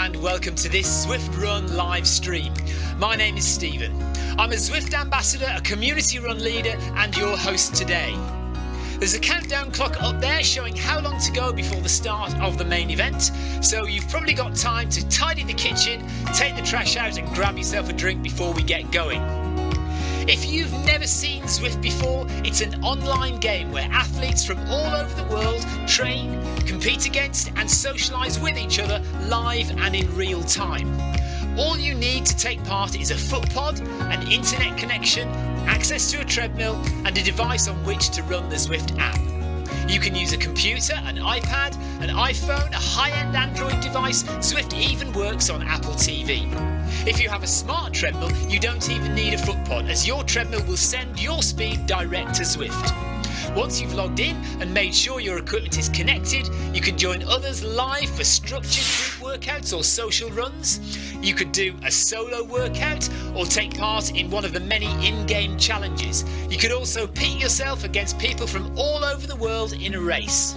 and welcome to this Zwift Run live stream. My name is Stephen. I'm a Zwift ambassador, a community run leader and your host today. There's a countdown clock up there showing how long to go before the start of the main event, so you've probably got time to tidy the kitchen, take the trash out and grab yourself a drink before we get going. If you've never seen Zwift before, it's an online game where athletes from all over the world train, compete against and socialise with each other live and in real time. All you need to take part is a foot pod, an internet connection, access to a treadmill and a device on which to run the Zwift app. You can use a computer, an iPad, an iPhone, a high-end Android device. Zwift even works on Apple TV. If you have a smart treadmill, you don't even need a foot pod, as your treadmill will send your speed direct to Zwift. Once you've logged in and made sure your equipment is connected, you can join others live for structured group workouts or social runs. You could do a solo workout or take part in one of the many in-game challenges. You could also pit yourself against people from all over the world in a race.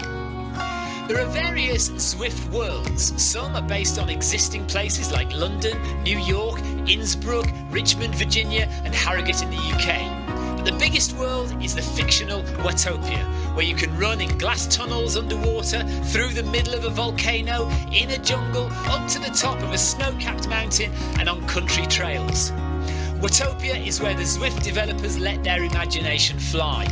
There are various Zwift worlds. Some are based on existing places like London, New York, Innsbruck, Richmond, Virginia and Harrogate in the UK. The biggest world is the fictional Watopia, where you can run in glass tunnels underwater, through the middle of a volcano, in a jungle, up to the top of a snow-capped mountain and on country trails. Watopia is where the Zwift developers let their imagination fly.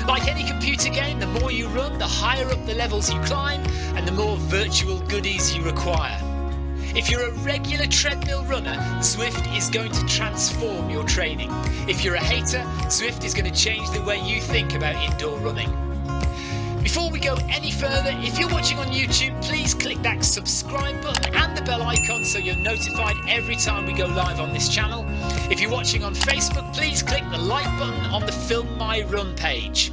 Like any computer game, the more you run, the higher up the levels you climb and the more virtual goodies you require. If you're a regular treadmill runner, Zwift is going to transform your training. If you're a hater, Zwift is going to change the way you think about indoor running. Before we go any further, if you're watching on YouTube, please click that subscribe button and the bell icon so you're notified every time we go live on this channel. If you're watching on Facebook, please click the like button on the Film My Run page.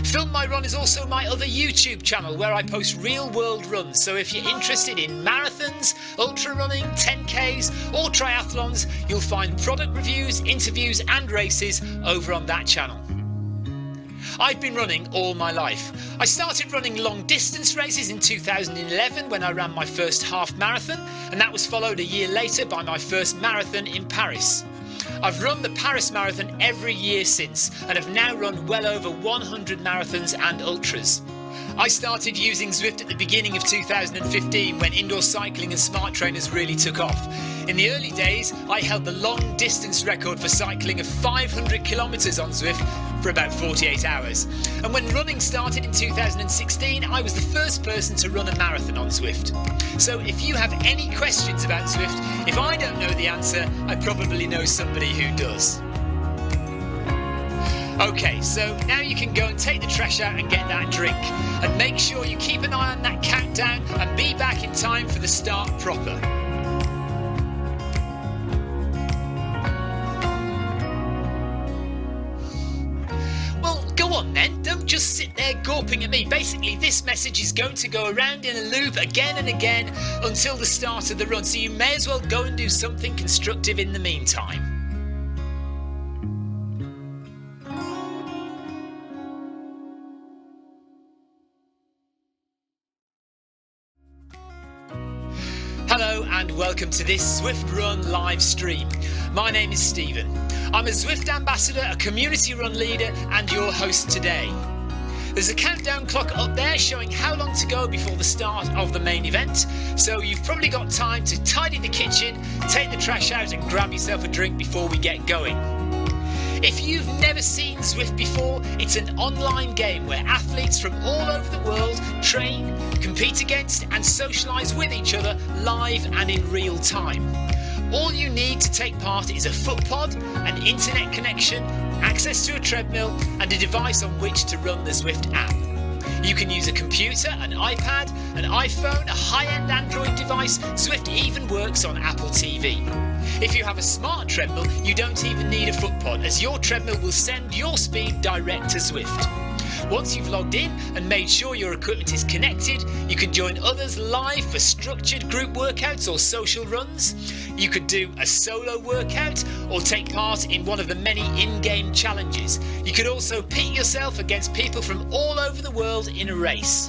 Film My Run is also my other YouTube channel where I post real world runs, so if you're interested in marathons, ultra running, 10Ks or triathlons, you'll find product reviews, interviews and races over on that channel. I've been running all my life. I started running long distance races in 2011 when I ran my first half marathon, and that was followed a year later by my first marathon in Paris. I've run the Paris Marathon every year since and have now run well over 100 marathons and ultras. I started using Zwift at the beginning of 2015 when indoor cycling and smart trainers really took off. In the early days, I held the long distance record for cycling of 500 kilometres on Zwift for about 48 hours. And when running started in 2016, I was the first person to run a marathon on Zwift. So if you have any questions about Zwift, if I don't know the answer, I probably know somebody who does. Okay, so now you can go and take the trash out and get that drink. And make sure you keep an eye on that countdown and be back in time for the start proper. Well, go on then, don't just sit there gawping at me. Basically, this message is going to go around in a loop again and again until the start of the run, so you may as well go and do something constructive in the meantime. Hello and welcome to this Zwift Run live stream. My name is Stephen. I'm a Zwift ambassador, a community run leader and your host today. There's a countdown clock up there showing how long to go before the start of the main event, so you've probably got time to tidy the kitchen, take the trash out and grab yourself a drink before we get going. If you've never seen Zwift before, it's an online game where athletes from all over the world train, compete against and socialise with each other live and in real time. All you need to take part is a foot pod, an internet connection, access to a treadmill and a device on which to run the Zwift app. You can use a computer, an iPad, an iPhone, a high-end Android device. Zwift even works on Apple TV. If you have a smart treadmill, you don't even need a foot pod, as your treadmill will send your speed direct to Zwift. Once you've logged in and made sure your equipment is connected, you can join others live for structured group workouts or social runs. You could do a solo workout or take part in one of the many in-game challenges. You could also pit yourself against people from all over the world in a race.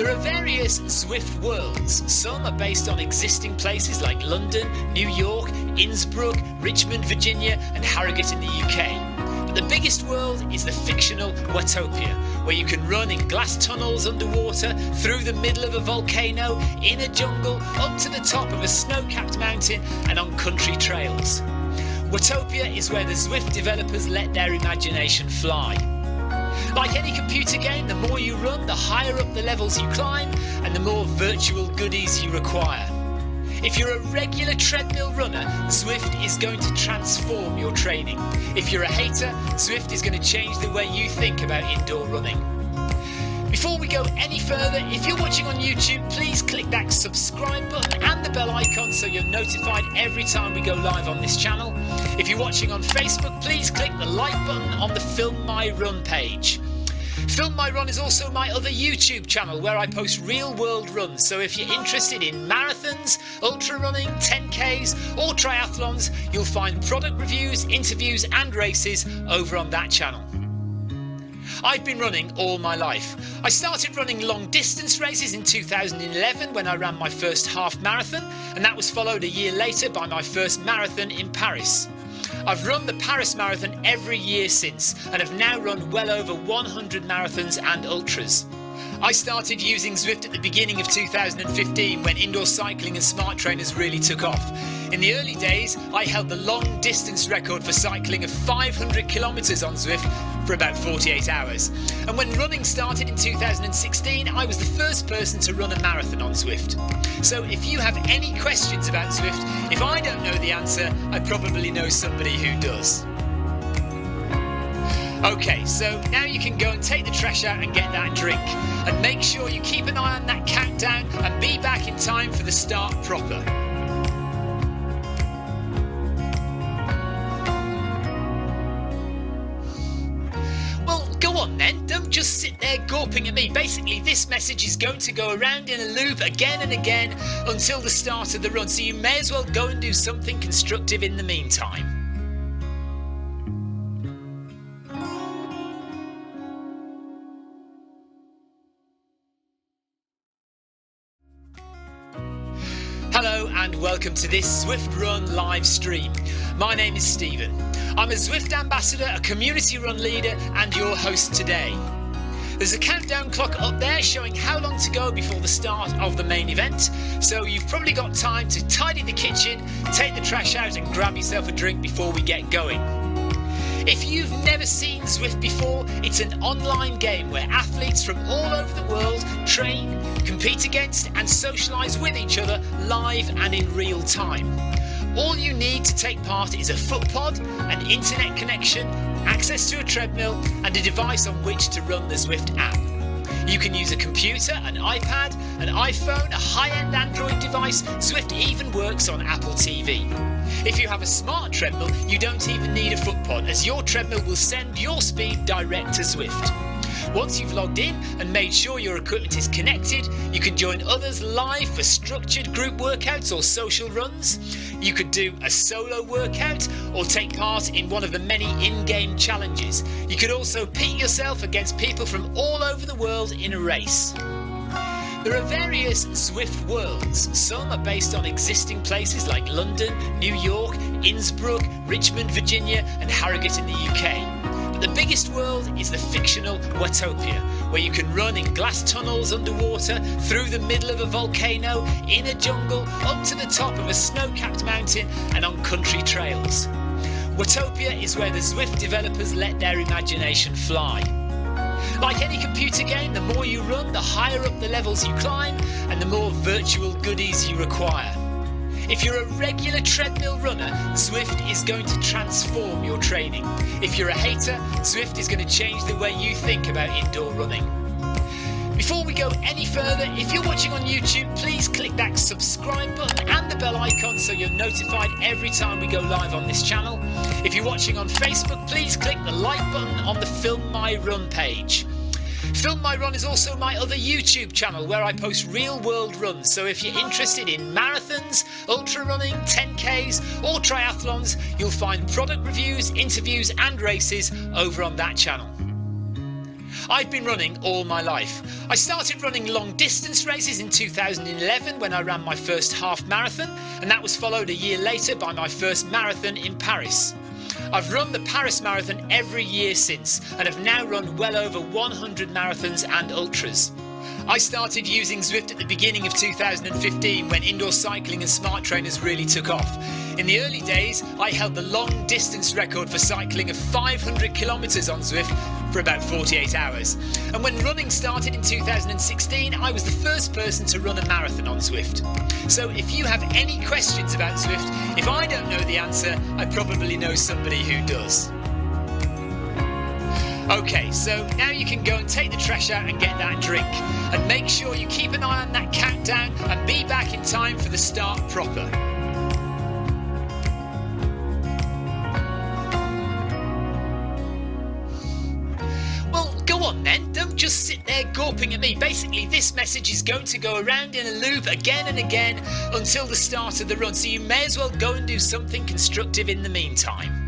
There are various Zwift worlds. Some are based on existing places like London, New York, Innsbruck, Richmond, Virginia and Harrogate in the UK. But the biggest world is the fictional Watopia, where you can run in glass tunnels underwater, through the middle of a volcano, in a jungle, up to the top of a snow-capped mountain and on country trails. Watopia is where the Zwift developers let their imagination fly. Like any computer game, the more you run, the higher up the levels you climb and the more virtual goodies you require. If you're a regular treadmill runner, Zwift is going to transform your training. If you're a hater, Zwift is going to change the way you think about indoor running. Before we go any further, if you're watching on YouTube, please click that subscribe button and the bell icon so you're notified every time we go live on this channel. If you're watching on Facebook, please click the like button on the Film My Run page. Film My Run is also my other YouTube channel where I post real world runs, so if you're interested in marathons, ultra running, 10Ks or triathlons, you'll find product reviews, interviews and races over on that channel. I've been running all my life. I started running long distance races in 2011 when I ran my first half marathon, and that was followed a year later by my first marathon in Paris. I've run the Paris Marathon every year since and have now run well over 100 marathons and ultras. I started using Zwift at the beginning of 2015 when indoor cycling and smart trainers really took off. In the early days, I held the long distance record for cycling of 500 kilometres on Zwift for about 48 hours. And when running started in 2016, I was the first person to run a marathon on Zwift. So if you have any questions about Zwift, if I don't know the answer, I probably know somebody who does. Okay, so now you can go and take the trash out and get that drink. And make sure you keep an eye on that countdown and be back in time for the start proper. Well, go on then, don't just sit there gawping at me. Basically, this message is going to go around in a loop again and again until the start of the run, so you may as well go and do something constructive in the meantime. Hello and welcome to this Zwift Run live stream. My name is Stephen. I'm a Zwift ambassador, a community run leader and your host today. There's a countdown clock up there showing how long to go before the start of the main event, so you've probably got time to tidy the kitchen, take the trash out and grab yourself a drink before we get going. If you've never seen Zwift before, it's an online game where athletes from all over the world train, compete against and socialise with each other live and in real time. All you need to take part is a foot pod, an internet connection, access to a treadmill and a device on which to run the Zwift app. You can use a computer, an iPad, an iPhone, a high-end Android device. Zwift even works on Apple TV. If you have a smart treadmill, you don't even need a foot pod, as your treadmill will send your speed direct to Zwift. Once you've logged in and made sure your equipment is connected, you can join others live for structured group workouts or social runs. You could do a solo workout or take part in one of the many in-game challenges. You could also pit yourself against people from all over the world in a race. There are various Zwift worlds. Some are based on existing places like London, New York, Innsbruck, Richmond, Virginia and Harrogate in the UK. But the biggest world is the fictional Watopia, where you can run in glass tunnels underwater, through the middle of a volcano, in a jungle, up to the top of a snow-capped mountain and on country trails. Watopia is where the Zwift developers let their imagination fly. Like any computer game, the more you run, the higher up the levels you climb and the more virtual goodies you require. If you're a regular treadmill runner, Zwift is going to transform your training. If you're a hater, Zwift is going to change the way you think about indoor running. Before we go any further, if you're watching on YouTube, please click that subscribe button and the bell icon so you're notified every time we go live on this channel. If you're watching on Facebook, please click the like button on the Film My Run page. Film My Run is also my other YouTube channel where I post real world runs, so if you're interested in marathons, ultra running, 10Ks or triathlons, you'll find product reviews, interviews and races over on that channel. I've been running all my life. I started running long distance races in 2011 when I ran my first half marathon, and that was followed a year later by my first marathon in Paris. I've run the Paris Marathon every year since and have now run well over 100 marathons and ultras. I started using Zwift at the beginning of 2015 when indoor cycling and smart trainers really took off. In the early days, I held the long distance record for cycling of 500 kilometres on Zwift for about 48 hours. And when running started in 2016, I was the first person to run a marathon on Zwift. So if you have any questions about Zwift, if I don't know the answer, I probably know somebody who does. Okay, so now you can go and take the trash out and get that drink. And make sure you keep an eye on that countdown and be back in time for the start proper. Well, go on then, don't just sit there gawping at me. Basically, this message is going to go around in a loop again and again until the start of the run, so you may as well go and do something constructive in the meantime.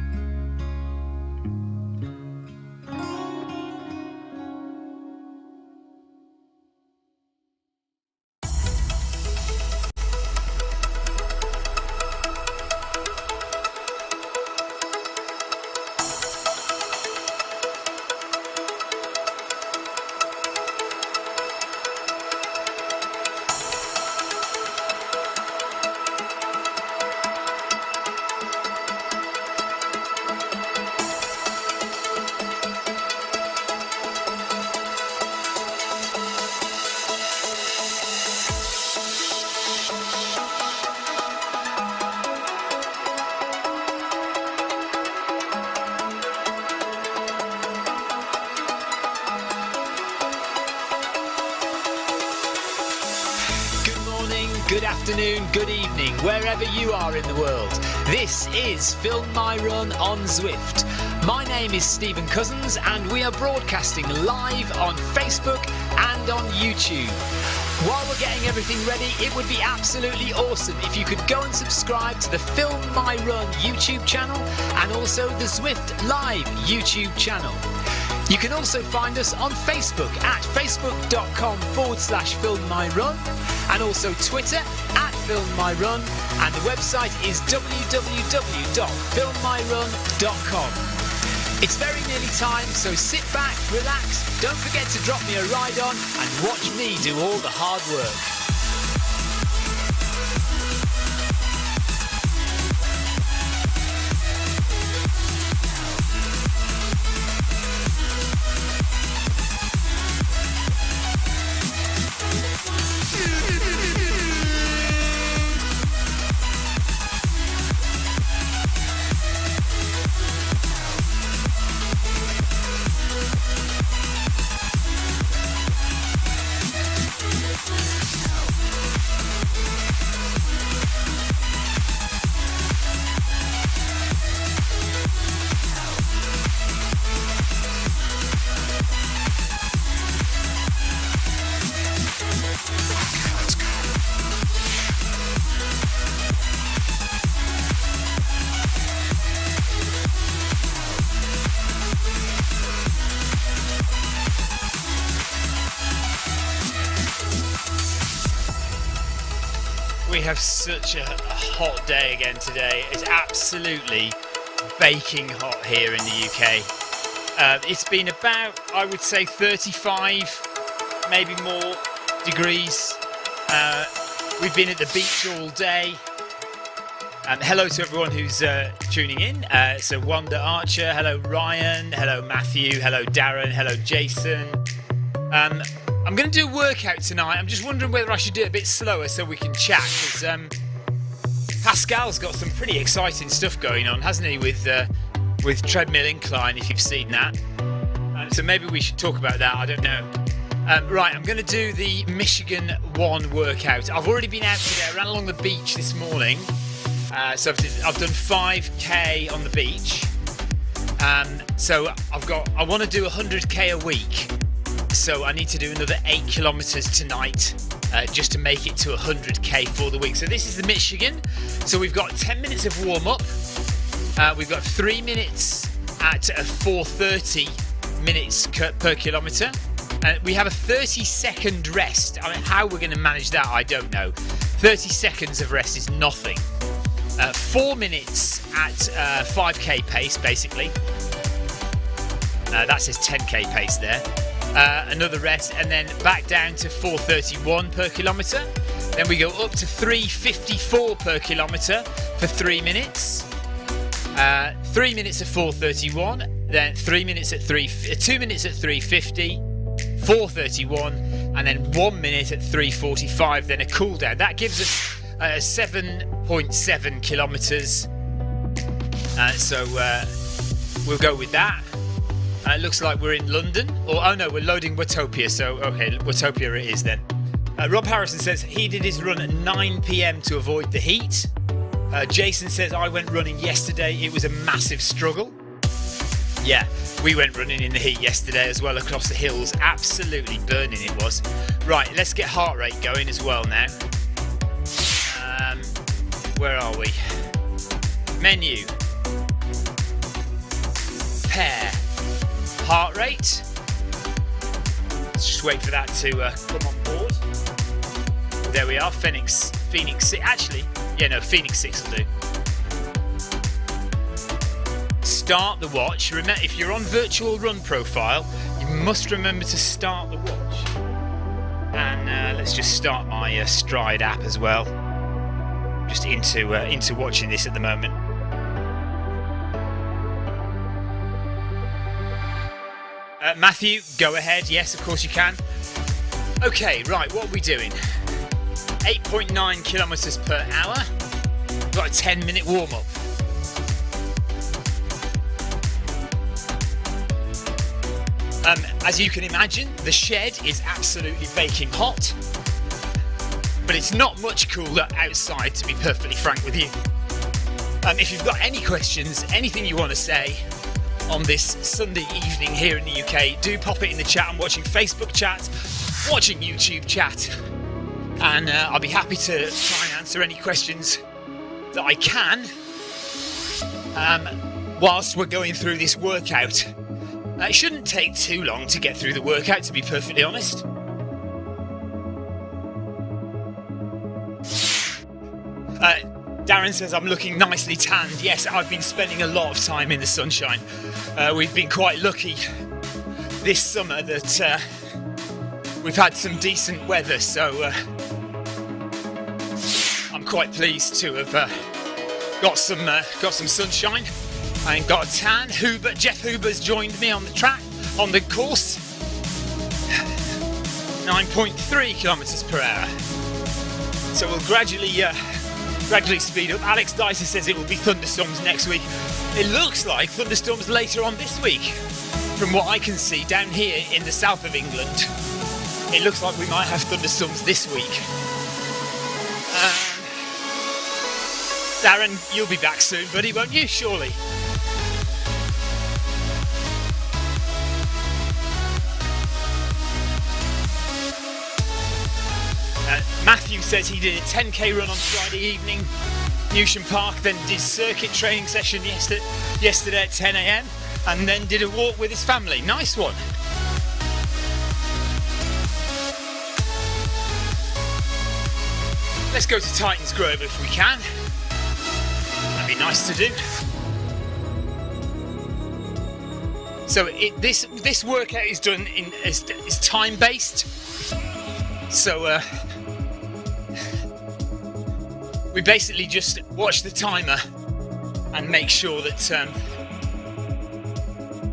Good afternoon, good evening, wherever you are in the world. This is Film My Run on Zwift. My name is Stephen Cousins and we are broadcasting live on Facebook and on YouTube. While we're getting everything ready, it would be absolutely awesome if you could go and subscribe to the Film My Run YouTube channel and also the Zwift Live YouTube channel. You can also find us on Facebook at facebook.com/filmmyrun and also Twitter at filmmyrun, and the website is www.filmmyrun.com. It's very nearly time, so sit back, relax, don't forget to drop me a ride on and watch me do all the hard work. We have such a hot day again today. It's absolutely baking hot here in the UK. It's been about, I would say, 35, maybe more degrees. We've been at the beach all day. Hello to everyone who's tuning in. So Wanda Archer, hello Ryan, hello Matthew, hello Darren, hello Jason. I'm going to do a workout tonight. I'm just wondering whether I should do it a bit slower so we can chat, because Pascal's got some pretty exciting stuff going on, hasn't he, with Treadmill Incline, if you've seen that. So maybe we should talk about that, I don't know. Right, I'm going to do the Michigan 1 workout. I've already been out today. I ran along the beach this morning. So I've done 5k on the beach. So I want to do 100k a week. So I need to do another 8 kilometers tonight just to make it to 100k for the week. So this is the Michigan. So we've got 10 minutes of warm up. We've got 3 minutes at 4:30 minutes per kilometre. We have a 30-second rest. I mean, how we're going to manage that, I don't know. 30 seconds of rest is nothing. 4 minutes at 5k pace, basically. That says 10k pace there. Another rest, and then back down to 4:31 per kilometre. Then we go up to 3:54 per kilometre for 3 minutes. 3 minutes at 4:31, then 3 minutes at 2 minutes at 3:50, 4:31, and then 1 minute at 3:45. Then a cool down. That gives us 7.7 kilometres. So we'll go with that. It looks like we're in London. Oh no, we're loading Watopia. So okay, Watopia it is then. Rob Harrison says he did his run at 9 p.m. to avoid the heat. Jason says I went running yesterday. It was a massive struggle. Yeah, we went running in the heat yesterday as well across the hills. Absolutely burning it was. Right, let's get heart rate going as well now. Where are we? Menu. Pair. Heart rate. Let's just wait for that to come on board. There we are. Phoenix 6. Actually, yeah, no, Phoenix 6 will do. Start the watch. Remember, if you're on virtual run profile, you must remember to start the watch. And let's just start my Stride app as well. Just into watching this at the moment. Matthew, go ahead. Yes, of course you can. Okay, right, what are we doing? 8.9 kilometres per hour. Got a 10-minute warm-up. As you can imagine, the shed is absolutely baking hot. But it's not much cooler outside, to be perfectly frank with you. If you've got any questions, anything you want to say on this Sunday evening here in the UK, do pop it in the chat. I'm watching Facebook chat, watching YouTube chat, and I'll be happy to try and answer any questions that I can whilst we're going through this workout. It shouldn't take too long to get through the workout, to be perfectly honest. Darren says I'm looking nicely tanned. Yes, I've been spending a lot of time in the sunshine. We've been quite lucky this summer that we've had some decent weather, so I'm quite pleased to have got some sunshine and got a tan. Jeff Huber's joined me on the track, on the course. 9.3 kilometres per hour. So we'll gradually speed up. Alex Dyser says it will be thunderstorms next week. It looks like thunderstorms later on this week. From what I can see down here in the south of England, it looks like we might have thunderstorms this week. Darren, you'll be back soon, buddy, won't you? Surely. Matthew says he did a 10k run on Friday evening, Newsham Park, then did circuit training session yesterday at 10 a.m. and then did a walk with his family. Nice one. Let's go to Titans Grove if we can. That'd be nice to do. So this workout is done is time based. So we basically just watch the timer and make sure that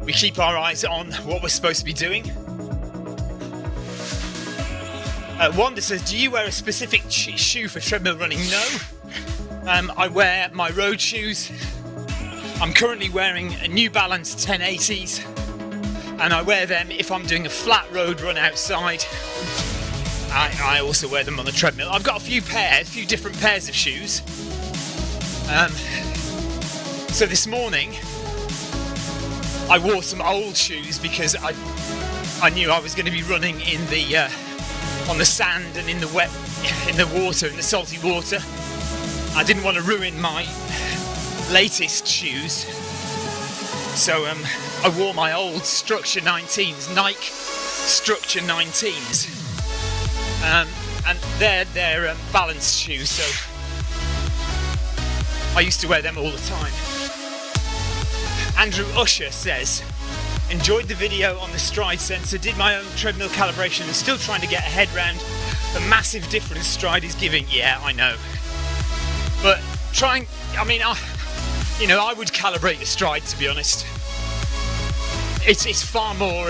we keep our eyes on what we're supposed to be doing. Wanda says, do you wear a specific shoe for treadmill running? No. I wear my road shoes. I'm currently wearing a New Balance 1080s, and I wear them if I'm doing a flat road run outside. I also wear them on the treadmill. I've got a few different pairs of shoes. So this morning, I wore some old shoes because I knew I was going to be running in on the sand and in the water, in the salty water. I didn't want to ruin my latest shoes. So I wore my old Structure 19s, Nike Structure 19s, and they're balanced shoes, so I used to wear them all the time. Andrew Usher says, enjoyed the video on the stride sensor, did my own treadmill calibration and still trying to get a head round the massive difference stride is giving. Yeah, I know. But I would calibrate the stride, to be honest. It's far more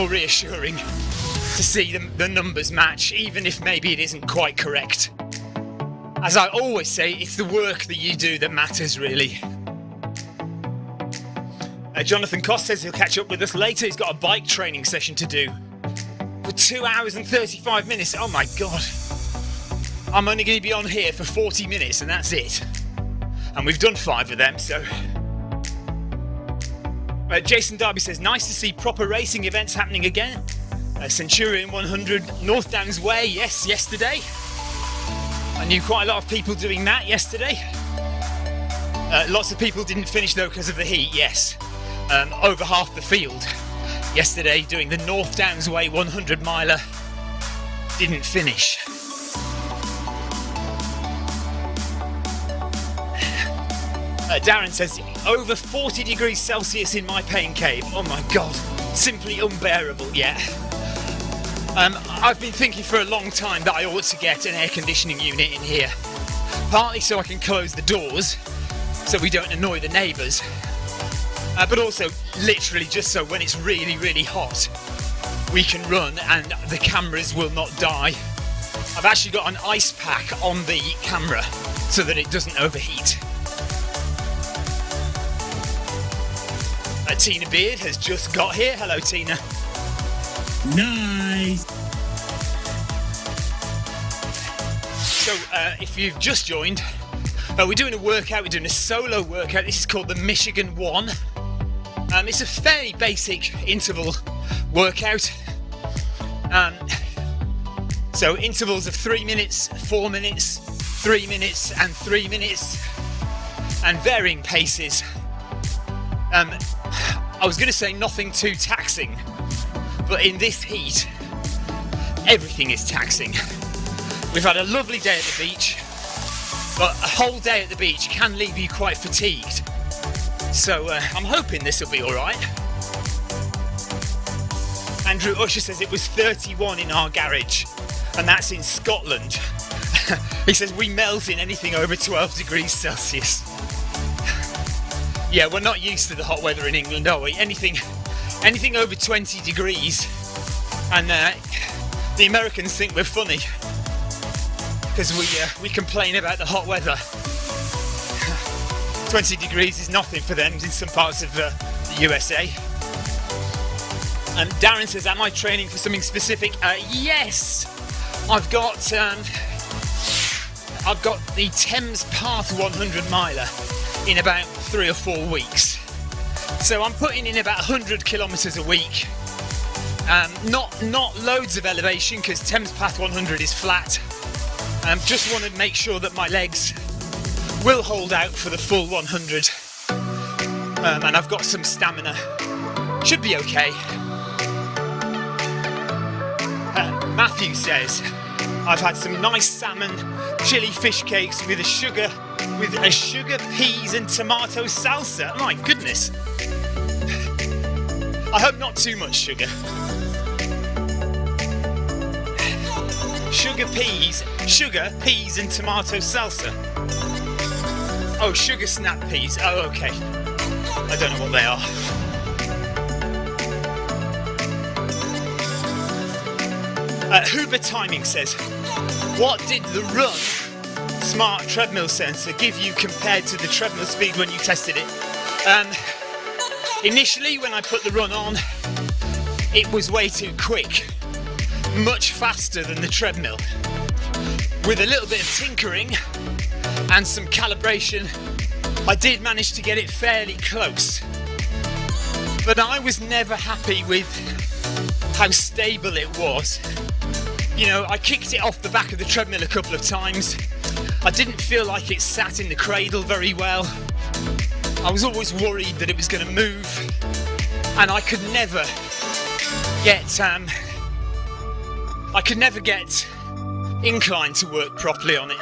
reassuring to see the numbers match, even if maybe it isn't quite correct. As I always say, it's the work that you do that matters, really. Jonathan Cost says he'll catch up with us later. He's got a bike training session to do for 2 hours and 35 minutes. Oh my God. I'm only going to be on here for 40 minutes and that's it. And we've done 5 of them, so... Jason Darby says, nice to see proper racing events happening again. Centurion 100 North Downs Way, yes, yesterday. I knew quite a lot of people doing that yesterday. Lots of people didn't finish though because of the heat, yes. Over half the field yesterday doing the North Downs Way 100 miler didn't finish. Darren says, over 40 degrees Celsius in my pain cave. Oh my God, simply unbearable, yeah. I've been thinking for a long time that I ought to get an air conditioning unit in here. Partly so I can close the doors, so we don't annoy the neighbours. But also, literally just so when it's really, really hot, we can run and the cameras will not die. I've actually got an ice pack on the camera so that it doesn't overheat. Tina Beard has just got here. Hello, Tina. Nice. So, if you've just joined, we're doing a workout. We're doing a solo workout. This is called the Michigan 1. It's a fairly basic interval workout. So intervals of 3 minutes, 4 minutes, 3 minutes and 3 minutes, and varying paces. I was going to say nothing too taxing, but in this heat, everything is taxing. We've had a lovely day at the beach, but a whole day at the beach can leave you quite fatigued. So I'm hoping this will be alright. Andrew Usher says it was 31 in our garage, and that's in Scotland. He says we melt in anything over 12 degrees Celsius. Yeah, we're not used to the hot weather in England, are we? Anything over 20 degrees, and the Americans think we're funny because we complain about the hot weather. 20 degrees is nothing for them in some parts of the USA. And Darren says, am I training for something specific? Yes, I've got the Thames Path 100 miler in about 3 or 4 weeks. So I'm putting in about 100 kilometres a week. Not loads of elevation because Thames Path 100 is flat. Just want to make sure that my legs will hold out for the full 100. And I've got some stamina. Should be okay. Matthew says, I've had some nice salmon, chili fish cakes with a sugar, peas and tomato salsa. My goodness. I hope not too much sugar. Sugar, peas and tomato salsa. Oh, sugar snap peas. Oh, okay. I don't know what they are. Huber Timing says, what did the Run Smart treadmill sensor give you compared to the treadmill speed when you tested it? Initially, when I put the Run on, it was way too quick. Much faster than the treadmill. With a little bit of tinkering and some calibration, I did manage to get it fairly close. But I was never happy with how stable it was. You know, I kicked it off the back of the treadmill a couple of times. I didn't feel like it sat in the cradle very well. I I was always worried that it was going to move, and I could never get incline to work properly on it.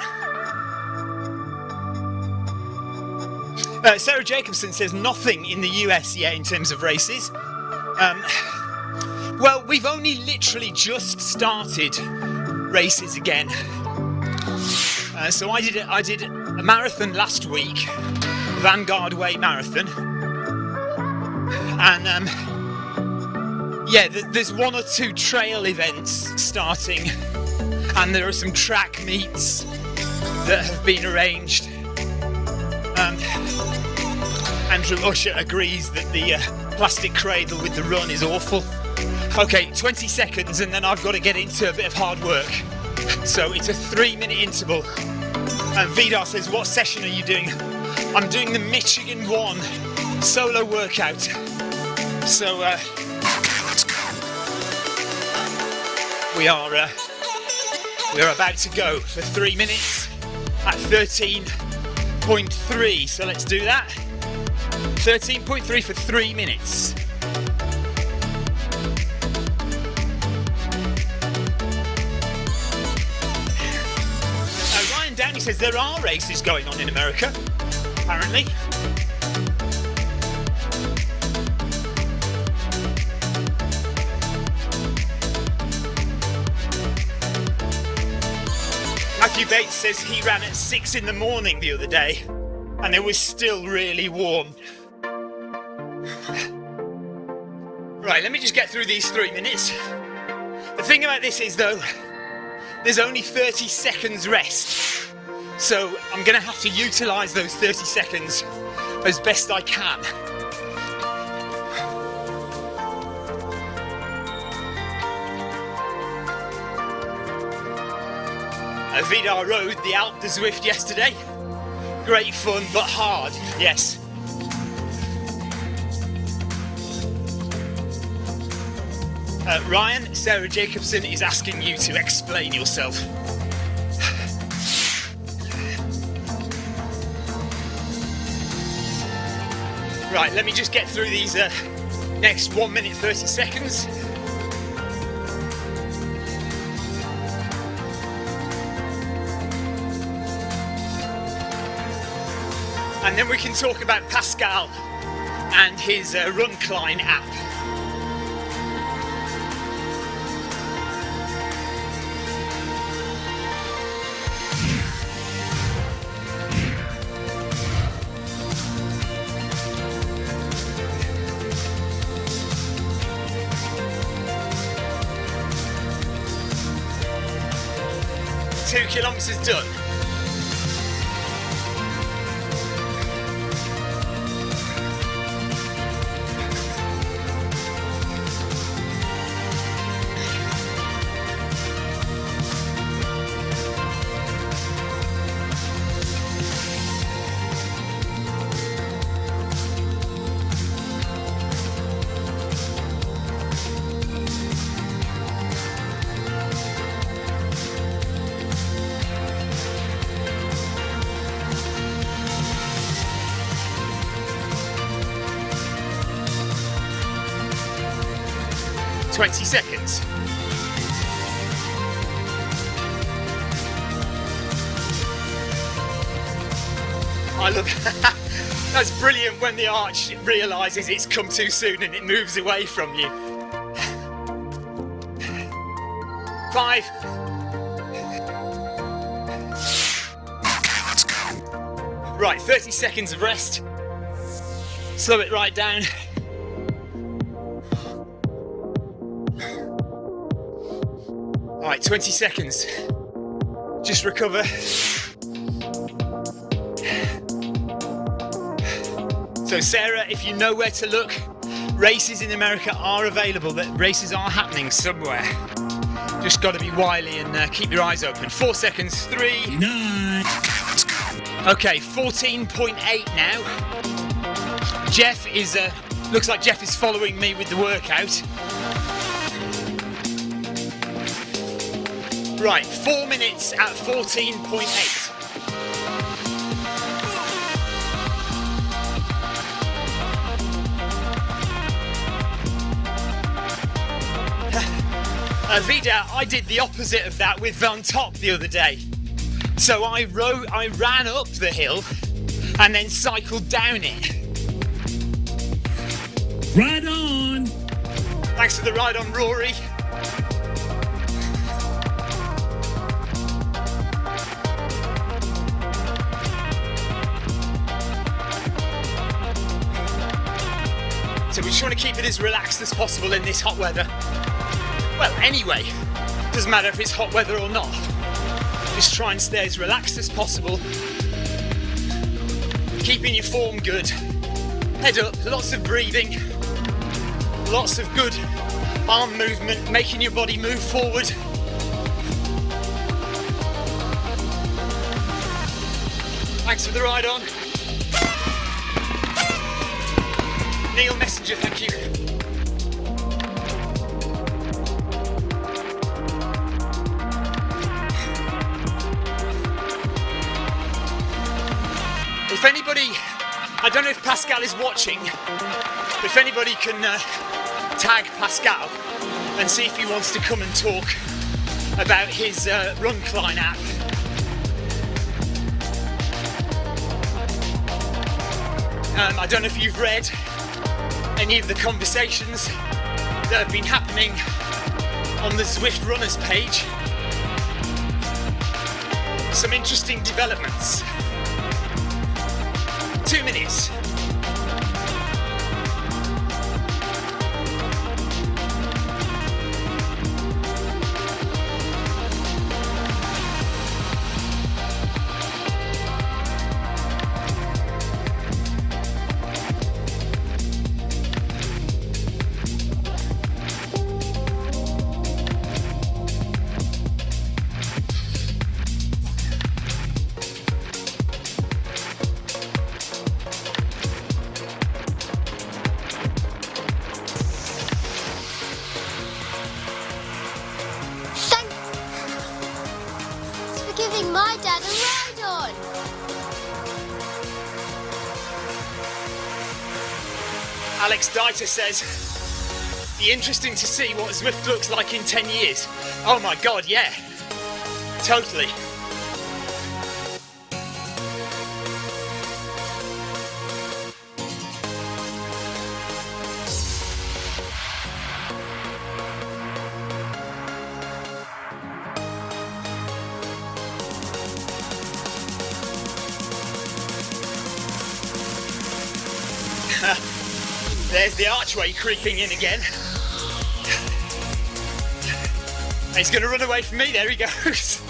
Sarah Jacobson says nothing in the US yet in terms of races. Well, we've only literally just started races again. So I did a marathon last week, Vanguard Way Marathon, and there's one or two trail events starting, and there are some track meets that have been arranged. Andrew Usher agrees that the plastic cradle with the run is awful. Okay, 20 seconds and then I've got to get into a bit of hard work. So it's a 3-minute interval. And Vidar says, what session are you doing? I'm doing the Michigan 1 solo workout. So let's go. We are about to go for 3 minutes at 13.3. So let's do that. 13.3 for 3 minutes. Ryan Downey says there are races going on in America, apparently. Matthew Bates says he ran at 6 in the morning the other day and it was still really warm. Right, let me just get through these 3 minutes. The thing about this is though, there's only 30 seconds rest. So I'm going to have to utilise those 30 seconds as best I can. Vidar rode the Alpe de Zwift yesterday. Great fun, but hard, yes. Ryan, Sarah Jacobson is asking you to explain yourself. Right, let me just get through these next 1 minute 30 seconds. And then we can talk about Pascal and his Runcline app. Two kilometres done. Twenty seconds. I love that's brilliant when the arch realises it's come too soon and it moves away from you. 5. Okay, let's go. Right, 30 seconds of rest. Slow it right down. Alright, 20 seconds. Just recover. So Sarah, if you know where to look, races in America are available, that races are happening somewhere. Just got to be wily and keep your eyes open. 4 seconds, 3, 9. Okay, let's go. Okay, 14.8 now. Jeff is, looks like Jeff is following me with the workout. Right, 4 minutes at 14.8. Vida, I did the opposite of that with Van Top the other day. So I ran up the hill and then cycled down it. Right on! Thanks for the ride on, Rory. So we're trying to keep it as relaxed as possible in this hot weather. Well, anyway, doesn't matter if it's hot weather or not. Just try and stay as relaxed as possible. Keeping your form good. Head up, lots of breathing. Lots of good arm movement, making your body move forward. Thanks for the ride on. Neil Messenger, thank you. If anybody, I don't know if Pascal is watching, but if anybody can tag Pascal and see if he wants to come and talk about his RunCline app. I don't know if you've read any of the conversations that have been happening on the Zwift Runners page. Some interesting developments. 2 minutes. Giving my dad a ride on. Alex Dieter says, be interesting to see what Zwift looks like in 10 years. Oh my god, yeah. Totally. There's the archway creeping in again. And he's going to run away from me. There he goes.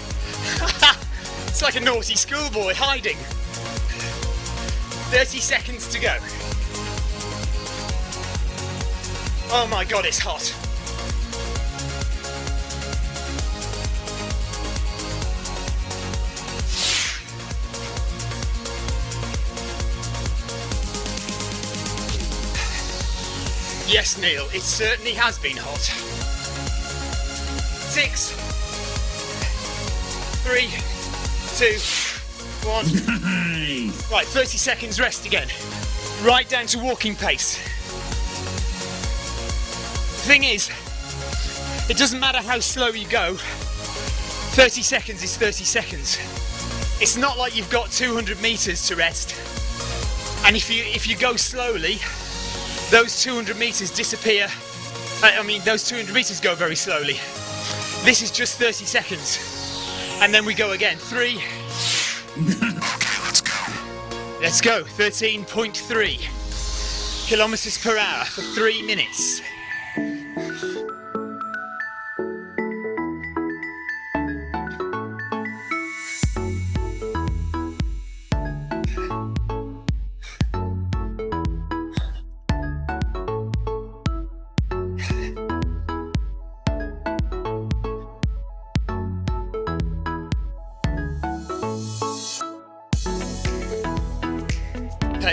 It's like a naughty schoolboy hiding. 30 seconds to go. Oh my god, it's hot. Yes, Neil, it certainly has been hot. 6, 3, 2, 1. Nice. Right, 30 seconds rest again. Right down to walking pace. The thing is, it doesn't matter how slow you go, 30 seconds is 30 seconds. It's not like you've got 200 meters to rest. And if you go slowly, those 200 meters disappear. Those 200 meters go very slowly. This is just 30 seconds. And then we go again. 3. Okay, let's go. Let's go. 13.3 kilometers per hour for 3 minutes.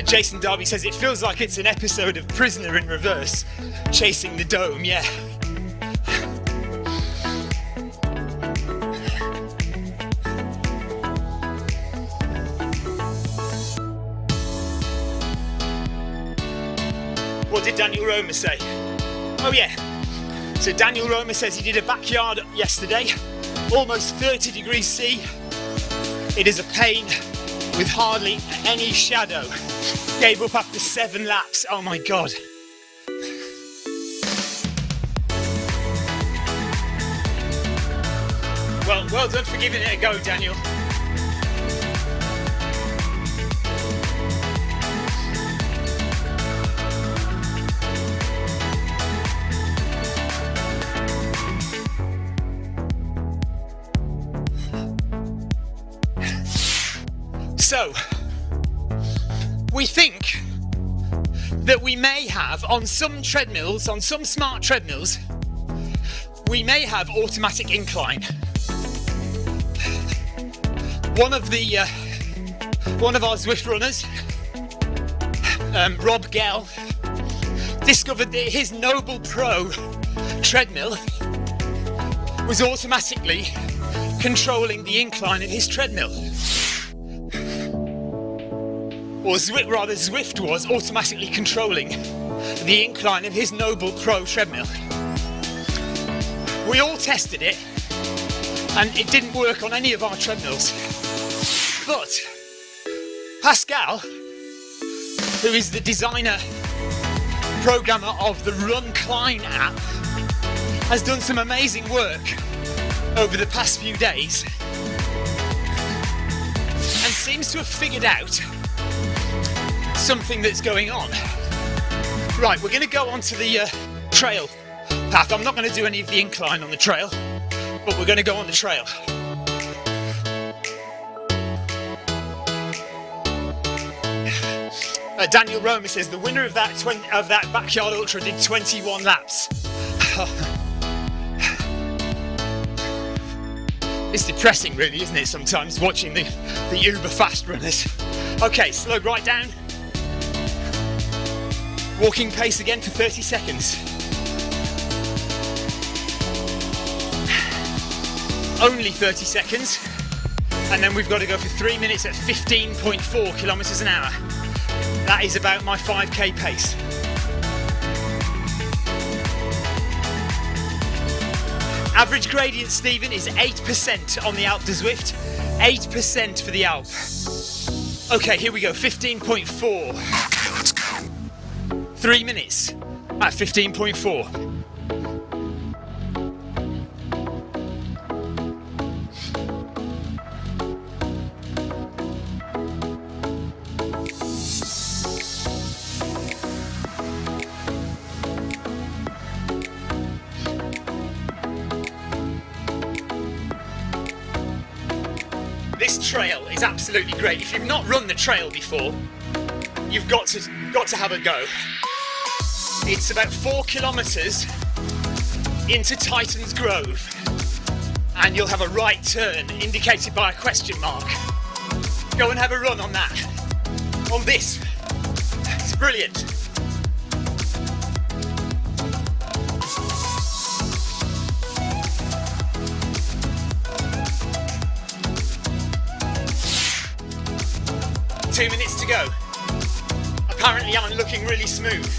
Jason Darby says it feels like it's an episode of Prisoner in Reverse, chasing the dome, yeah. What did Daniel Roma say? Oh yeah, So Daniel Roma says he did a backyard yesterday, almost 30 degrees C. It is a pain with hardly any shadow. Gave up after 7 laps. Oh my God. Well done for giving it a go, Daniel. So, we think that we may have, on some treadmills, on some smart treadmills, we may have automatic incline. One of our Zwift runners, Rob Gell, discovered that his Noble Pro treadmill was automatically controlling the incline of his treadmill. Or Zwift was automatically controlling the incline of his Noble Pro treadmill. We all tested it, and it didn't work on any of our treadmills. But Pascal, who is the designer, programmer of the Run Klein app, has done some amazing work over the past few days and seems to have figured out something that's going on. Right, we're going to go onto the trail path. I'm not going to do any of the incline on the trail, but we're going to go on the trail. Daniel Roma says the winner of that backyard ultra did 21 laps. It's depressing, really, isn't it? Sometimes watching the uber fast runners. Okay, slow right down. Walking pace again for 30 seconds. Only 30 seconds. And then we've got to go for 3 minutes at 15.4 kilometers an hour. That is about my 5k pace. Average gradient, Stephen, is 8% on the Alpe d'Huez. 8% for the Alpe. Okay, here we go, 15.4. Okay, let's go. 3 minutes at 15.4. This trail is absolutely great. If you've not run the trail before, you've got to have a go. It's about 4 kilometers into Titan's Grove, and you'll have a right turn indicated by a question mark. Go and have a run on that. On this. It's brilliant. Two minutes to go. Apparently I'm looking really smooth.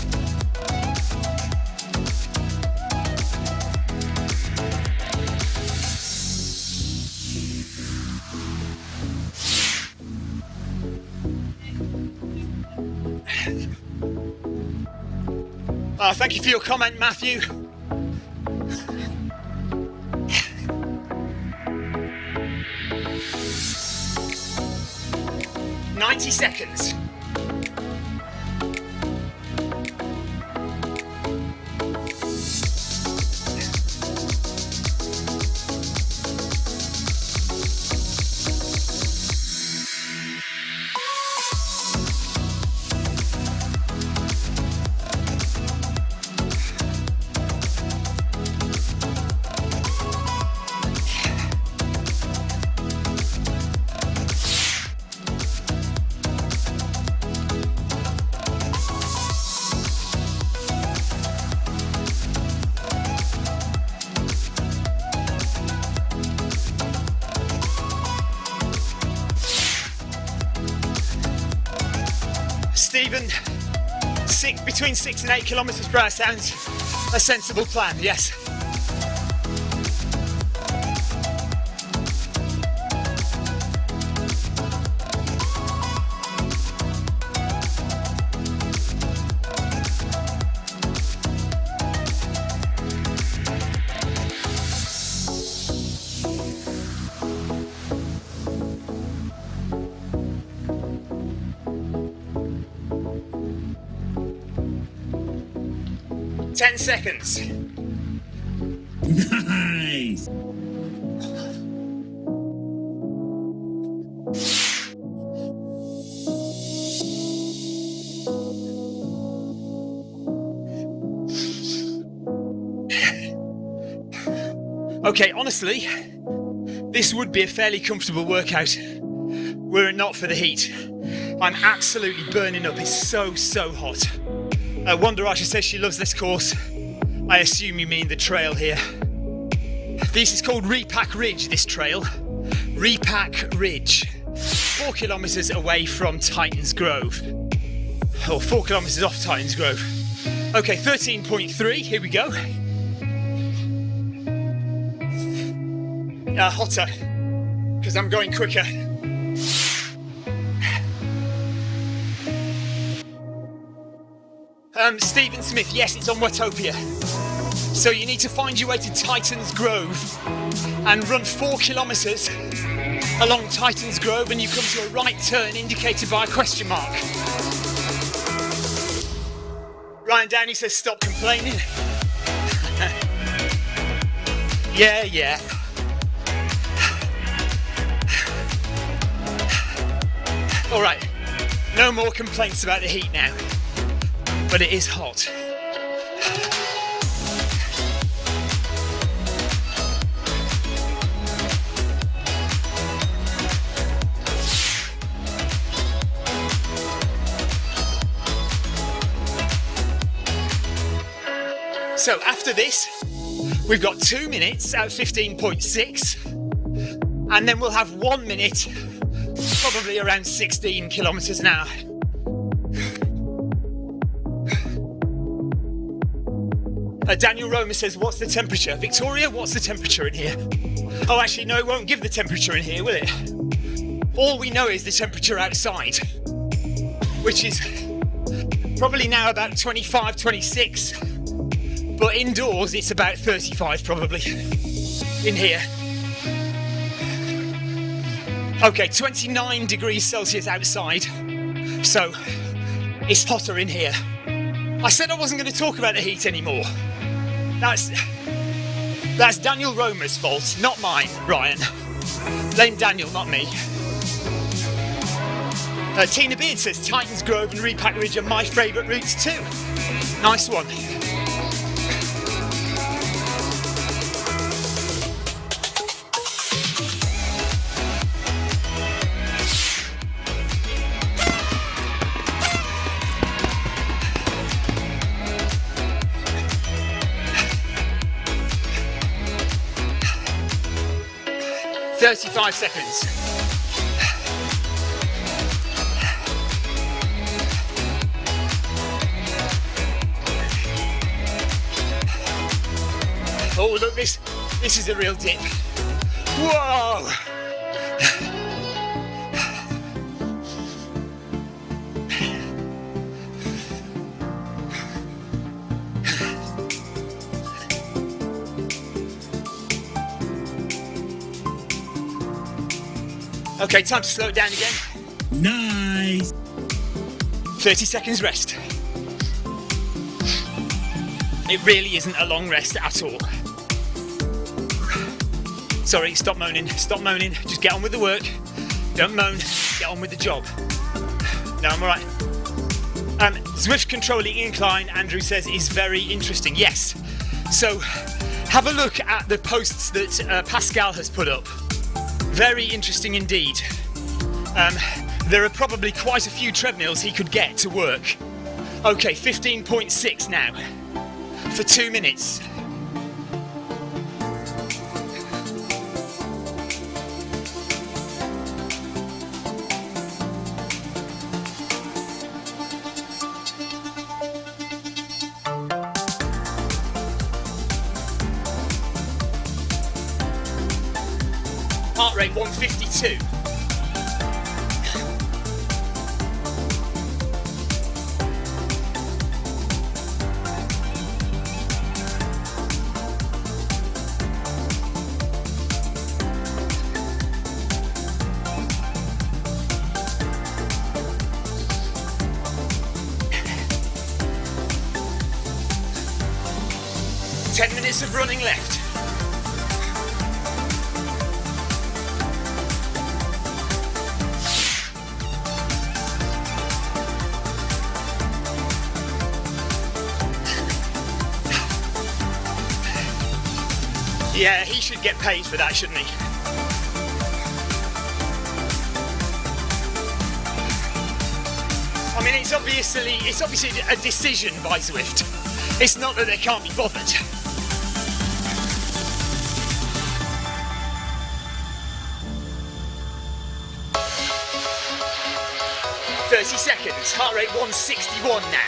Thank you for your comment, Matthew. "90 seconds. Stephen, between 6 and 8 kilometers per hour sounds a sensible plan, yes. 10 seconds. Nice. Okay, honestly, this would be a fairly comfortable workout were it not for the heat. I'm absolutely burning up. It's so hot. Wanderasha says she loves this course. I assume you mean the trail here. This is called Repack Ridge, this trail. Repack Ridge. 4 kilometres away from Titans Grove. Or 4 kilometres off Titans Grove. Okay, 13.3, here we go. Hotter, because I'm going quicker. Stephen Smith, yes, it's on Watopia. So you need to find your way to Titans Grove and run 4 kilometres along Titans Grove, and you come to a right turn indicated by a question mark. Ryan Downey says stop complaining. Yeah. Alright, no more complaints about the heat now, but it is hot. So after this, we've got 2 minutes at 15.6, and then we'll have 1 minute, probably around 16 kilometres an hour. Daniel Roma says, what's the temperature? Victoria, what's the temperature in here? Oh, actually, no, it won't give the temperature in here, will it? All we know is the temperature outside, which is probably now about 25, 26. But indoors, it's about 35 probably in here. Okay, 29 degrees Celsius outside, so it's hotter in here. I said I wasn't going to talk about the heat anymore. That's Daniel Romer's fault, not mine, Ryan. Blame Daniel, not me. Tina Beard says Titans Grove and Repack Ridge are my favourite routes too. Nice one. Thirty-five seconds. Oh, look, this is a real dip. Whoa! Okay, time to slow it down again. Nice. 30 seconds rest. It really isn't a long rest at all. Sorry, stop moaning, just get on with the work. Don't moan, get on with the job. No, I'm alright. Zwift controlling incline, Andrew says, is very interesting. Yes. So, have a look at the posts that Pascal has put up. Very interesting indeed. There are probably quite a few treadmills he could get to work. Okay, 15.6 now. For 2 minutes. Heart rate 152. 10 minutes of running left. Yeah, he should get paid for that, shouldn't he? I mean, it's obviously a decision by Zwift. It's not that they can't be bothered. 30 seconds, heart rate 161 now.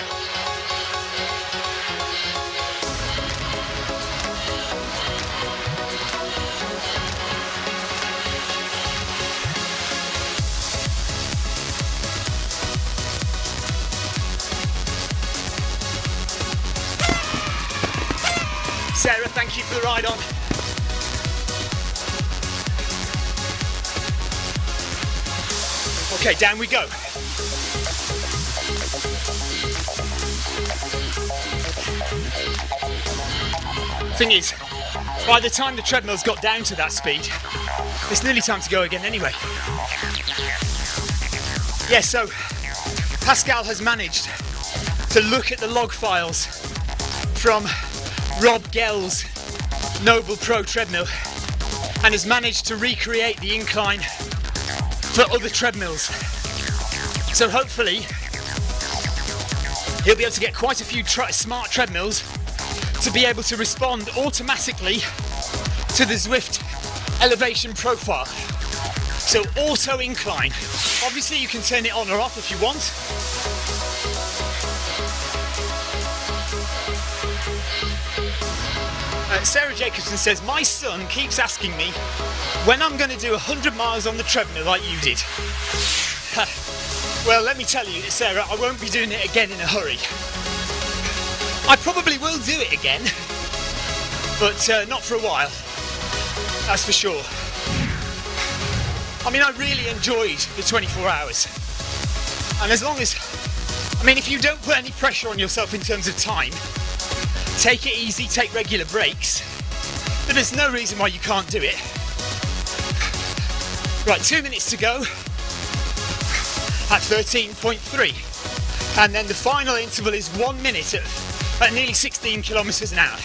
Sarah, thank you for the ride on. Okay, down we go. Thing is, by the time the treadmill's got down to that speed, it's nearly time to go again anyway. Yeah, so Pascal has managed to look at the log files from Rob Gell's Noble Pro treadmill and has managed to recreate the incline for other treadmills. So hopefully he'll be able to get quite a few smart treadmills to be able to respond automatically to the Zwift elevation profile. So auto incline. Obviously you can turn it on or off if you want. Sarah Jacobson says, my son keeps asking me when I'm going to do 100 miles on the treadmill like you did. Well, let me tell you, Sarah, I won't be doing it again in a hurry. I probably will do it again, but not for a while, that's for sure. I mean, I really enjoyed the 24 hours. And as long as, I mean, if you don't put any pressure on yourself in terms of time, take it easy, take regular breaks, but there's no reason why you can't do it. Right, 2 minutes to go at 13.3. And then the final interval is 1 minute at nearly 16 kilometers an hour.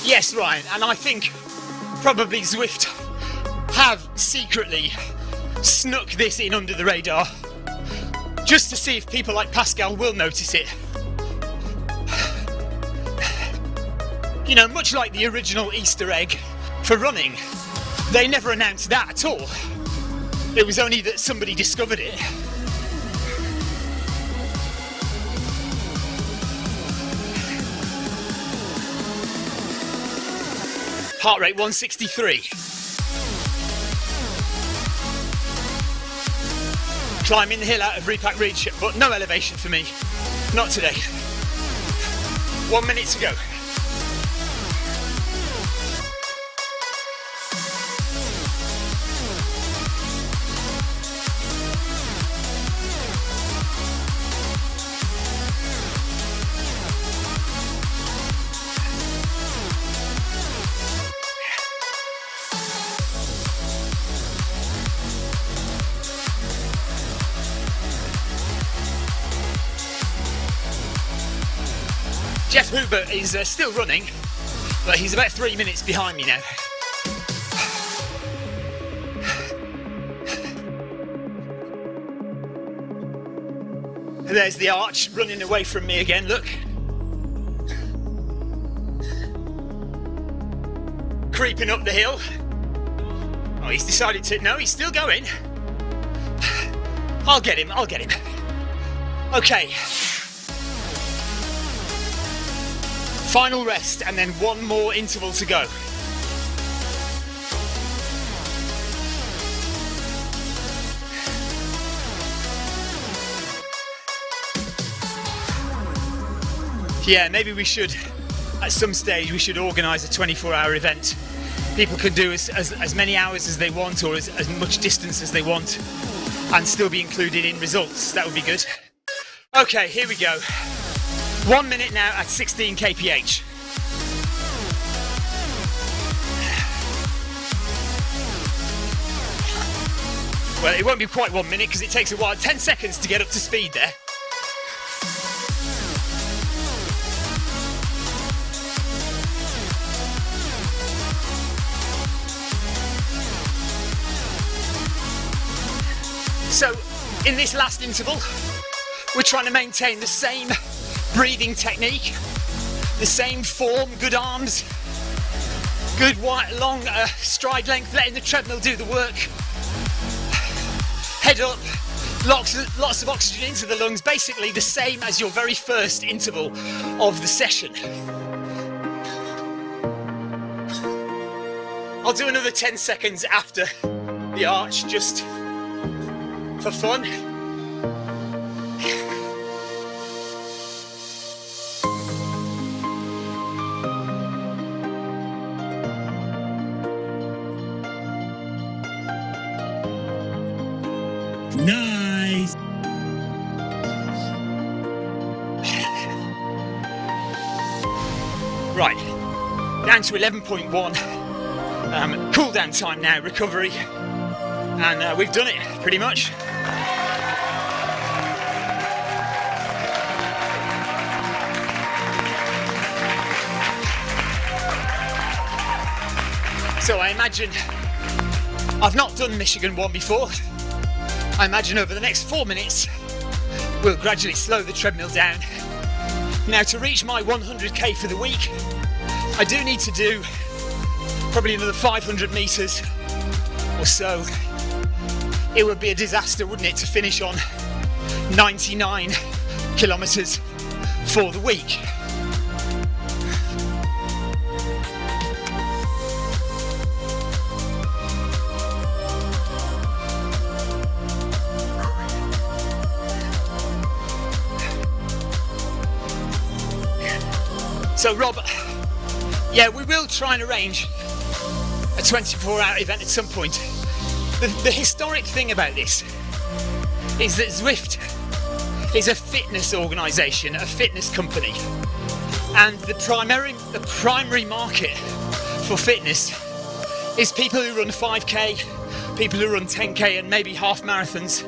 Yes, Ryan, and I think probably Zwift have secretly snuck this in under the radar just to see if people like Pascal will notice it. You know, much like the original Easter egg for running, they never announced that at all. It was only that somebody discovered it. Heart rate 163. Climbing the hill out of Repack Ridge, but no elevation for me. Not today. 1 minute to go. Jeff Huber is still running, but he's about 3 minutes behind me now. There's the arch running away from me again, look. Creeping up the hill. Oh, he's decided to, no, he's still going. I'll get him. Okay. Final rest and then one more interval to go. Yeah, maybe we should, at some stage, we should organise a 24-hour event People can do as many hours as they want, or as much distance as they want, and still be included in results. That would be good. Okay, here we go. 1 minute now at 16 kph. Well, it won't be quite 1 minute because it takes a while. 10 seconds to get up to speed there. So, in this last interval, we're trying to maintain the same breathing technique, the same form, good arms, good wide, long stride length, letting the treadmill do the work. Head up, lots of oxygen into the lungs, basically the same as your very first interval of the session. I'll do another 10 seconds after the arch, just for fun. Nice. Right, down to 11.1. Cool down time now, recovery, and we've done it pretty much. So I imagine, I've not done Michigan 1 before. I imagine over the next 4 minutes, we'll gradually slow the treadmill down. Now, to reach my 100k for the week, I do need to do probably another 500 meters or so. It would be a disaster, wouldn't it, to finish on 99 kilometers for the week. So Rob, yeah, we will try and arrange a 24-hour event at some point. The historic thing about this is that Zwift is a fitness organisation, a fitness company, and the primary market for fitness is people who run 5k, people who run 10k and maybe half marathons,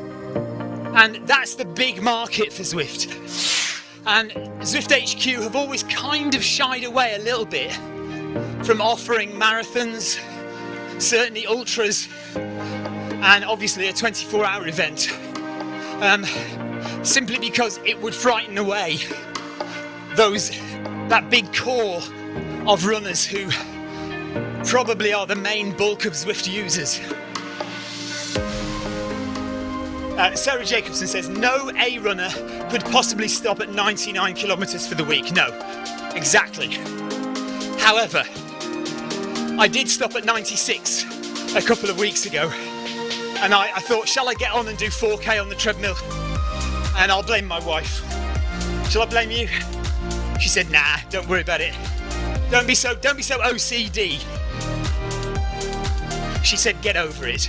and that's the big market for Zwift. And Zwift HQ have always kind of shied away a little bit from offering marathons, certainly ultras, and obviously a 24-hour event, simply because it would frighten away that big core of runners who probably are the main bulk of Zwift users. Sarah Jacobson says, no A runner could possibly stop at 99 kilometers for the week. No, exactly. However, I did stop at 96 a couple of weeks ago, and I thought, shall I get on and do 4k on the treadmill? And I'll blame my wife. Shall I blame you? She said, nah, don't worry about it. Don't be so OCD. She said, get over it.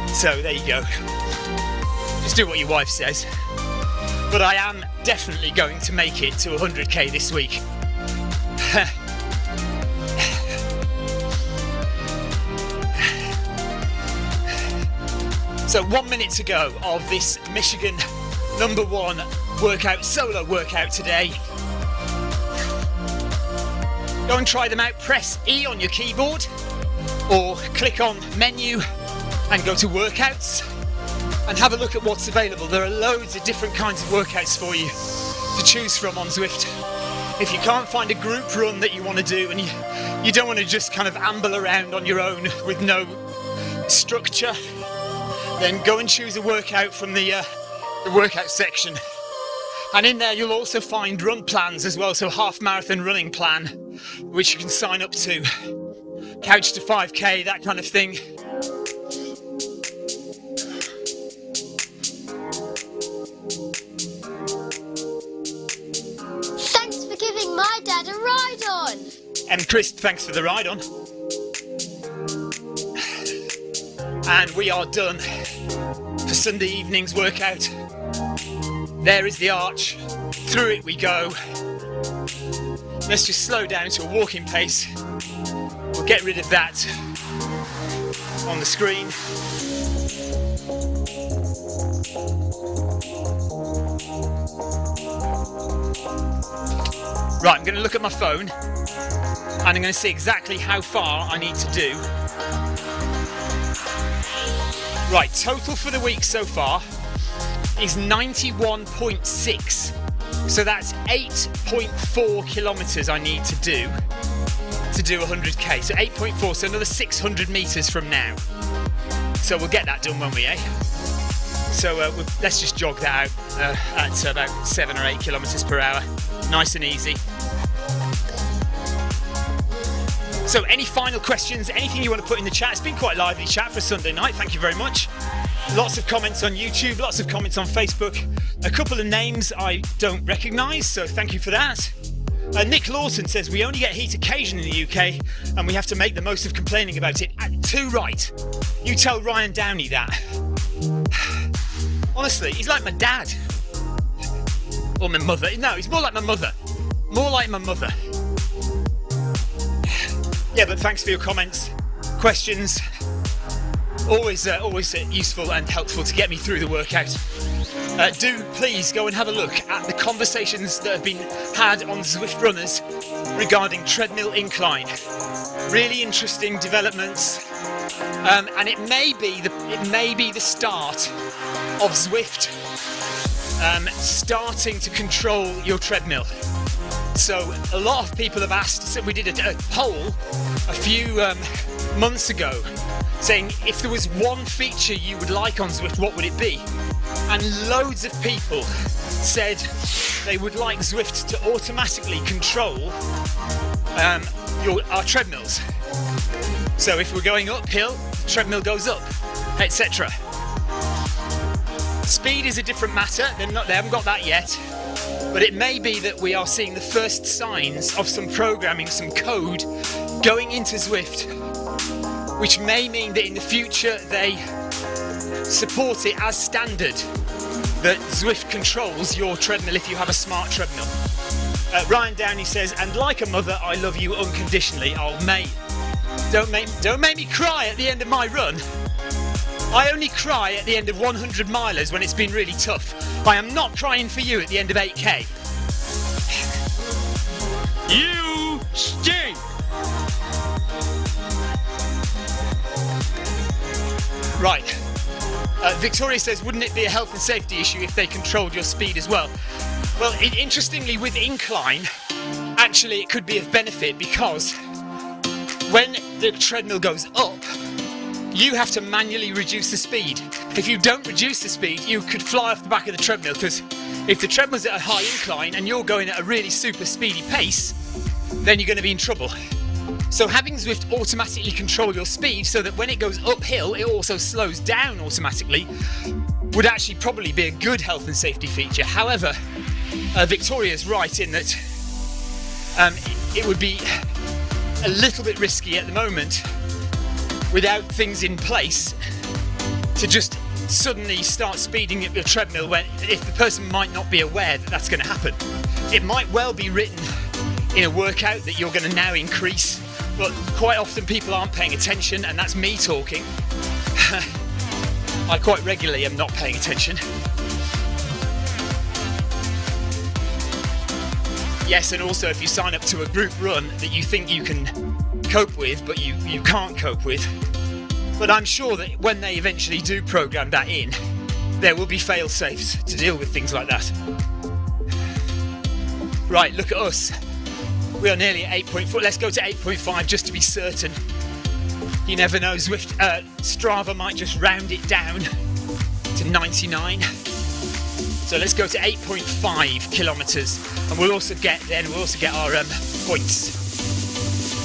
So there you go. Just do what your wife says. But I am definitely going to make it to 100k this week. So 1 minute to go of this Michigan #1 workout, solo workout today. Go and try them out. Press E on your keyboard or click on menu and go to workouts and have a look at what's available. There are loads of different kinds of workouts for you to choose from on Zwift. If you can't find a group run that you want to do and you don't want to just kind of amble around on your own with no structure, then go and choose a workout from the workout section. And in there you'll also find run plans as well, so half marathon running plan, which you can sign up to. Couch to 5k, that kind of thing. Thanks for giving my dad a ride on. And Chris, thanks for the ride on. And we are done for Sunday evening's workout. There is the arch, through it we go. Let's just slow down to a walking pace. We'll get rid of that on the screen. Right, I'm going to look at my phone and I'm going to see exactly how far I need to do. Right, total for the week so far is 91.6. So that's 8.4 kilometres I need to do 100k. So 8.4, so another 600 metres from now. So we'll get that done, won't we, eh? So let's just jog that out at about 7 or 8 kilometres per hour. Nice and easy. So any final questions, anything you want to put in the chat? It's been quite a lively chat for Sunday night, thank you very much. Lots of comments on YouTube, lots of comments on Facebook. A couple of names I don't recognise, so thank you for that. Nick Lawson says, we only get heat occasion in the UK and we have to make the most of complaining about it. Too right. You tell Ryan Downey that. Honestly, he's like my dad. Or my mother. No, he's more like my mother. More like my mother. Yeah, but thanks for your comments, questions. Always useful and helpful to get me through the workout. Do please go and have a look at the conversations that have been had on Zwift runners regarding treadmill incline. Really interesting developments, and it may be the start of Zwift starting to control your treadmill. So a lot of people have asked, so we did a poll a few months ago saying if there was one feature you would like on Zwift, what would it be? And loads of people said they would like Zwift to automatically control our treadmills. So if we're going uphill, the treadmill goes up, etc. Speed is a different matter, they haven't got that yet. But it may be that we are seeing the first signs of some programming, some code going into Zwift, which may mean that in the future they support it as standard, that Zwift controls your treadmill if you have a smart treadmill. Ryan Downey says, and like a mother, I love you unconditionally. Oh mate, don't make me cry at the end of my run. I only cry at the end of 100 milers when it's been really tough. I am not crying for you at the end of 8k. You stink! Right. Victoria says, wouldn't it be a health and safety issue if they controlled your speed as well? Well, interestingly, with incline, actually it could be of benefit because when the treadmill goes up, you have to manually reduce the speed. If you don't reduce the speed, you could fly off the back of the treadmill, because if the treadmill's at a high incline and you're going at a really super speedy pace, then you're going to be in trouble. So having Zwift automatically control your speed so that when it goes uphill, it also slows down automatically would actually probably be a good health and safety feature. However, Victoria's right in that it would be a little bit risky at the moment without things in place to just suddenly start speeding up your treadmill if the person might not be aware that that's going to happen. It might well be written in a workout that you're going to now increase, but quite often people aren't paying attention, and that's me talking. I quite regularly am not paying attention. Yes, and also if you sign up to a group run that you think you can cope with, but you can't cope with. But I'm sure that when they eventually do program that in, there will be fail-safes to deal with things like that. Right, look at us. We are nearly at 8.4. Let's go to 8.5 just to be certain. You never know, Strava might just round it down to 99. So let's go to 8.5 kilometres, and we'll also get our points,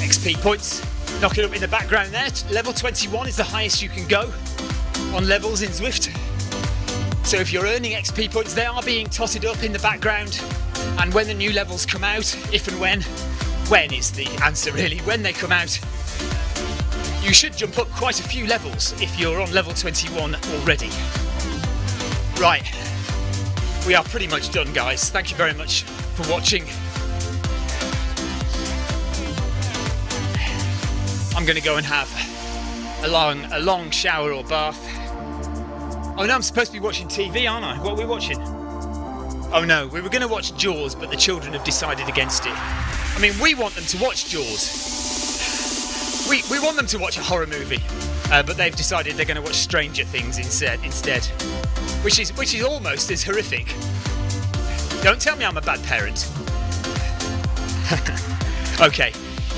XP points. Knock it up in the background there. Level 21 is the highest you can go on levels in Zwift. So if you're earning XP points, they are being totted up in the background. And when the new levels come out, if and when is the answer really, when they come out, You should jump up quite a few levels if you're on level 21 already. Right, we are pretty much done, guys. Thank you very much for watching. I'm going to go and have a long shower or bath. Oh no, I'm supposed to be watching TV, aren't I? What are we watching? Oh no, we were going to watch Jaws, but the children have decided against it. I mean, we want them to watch Jaws. We want them to watch a horror movie, but they've decided they're going to watch Stranger Things instead, which is almost as horrific. Don't tell me I'm a bad parent. Okay,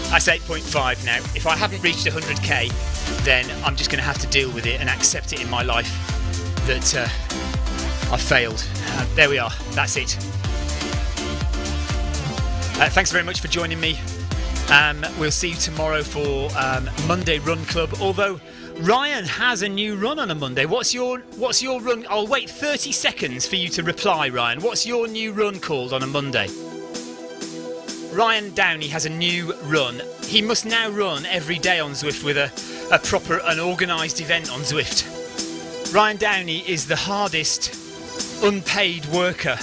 that's 8.5 now. If I haven't reached 100k, then I'm just going to have to deal with it and accept it in my life that I've failed. There we are. That's it. Thanks very much for joining me. We'll see you tomorrow for Monday Run Club. Although Ryan has a new run on a Monday. What's your run? I'll wait 30 seconds for you to reply, Ryan. What's your new run called on a Monday? Ryan Downey has a new run. He must now run every day on Zwift with a proper and organised event on Zwift. Ryan Downey is the hardest unpaid worker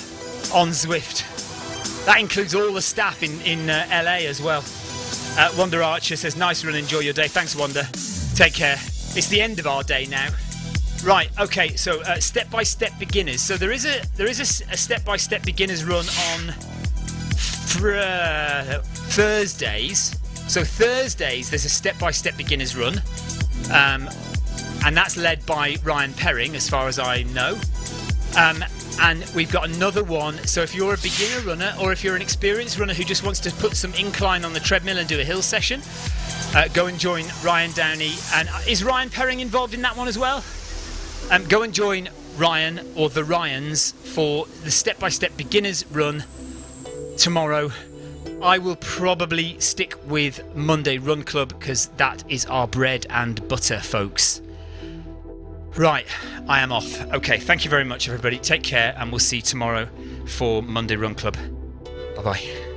on Zwift. That includes all the staff in LA as well. Wanda Archer says, nice run, enjoy your day. Thanks, Wanda. Take care. It's the end of our day now. Right, okay, so step-by-step beginners. So there is a step-by-step beginners run on Thursdays. So Thursdays, there's a step-by-step beginners run. And that's led by Ryan Perring, as far as I know. And we've got another one. So if you're a beginner runner or if you're an experienced runner who just wants to put some incline on the treadmill and do a hill session, go and join Ryan Downey. And is Ryan Perring involved in that one as well? Go and join Ryan or the Ryans for the step-by-step beginners run tomorrow. I will probably stick with Monday Run Club because that is our bread and butter, folks. Right, I am off. Okay, thank you very much, everybody. Take care, and we'll see you tomorrow for Monday Run Club. Bye-bye.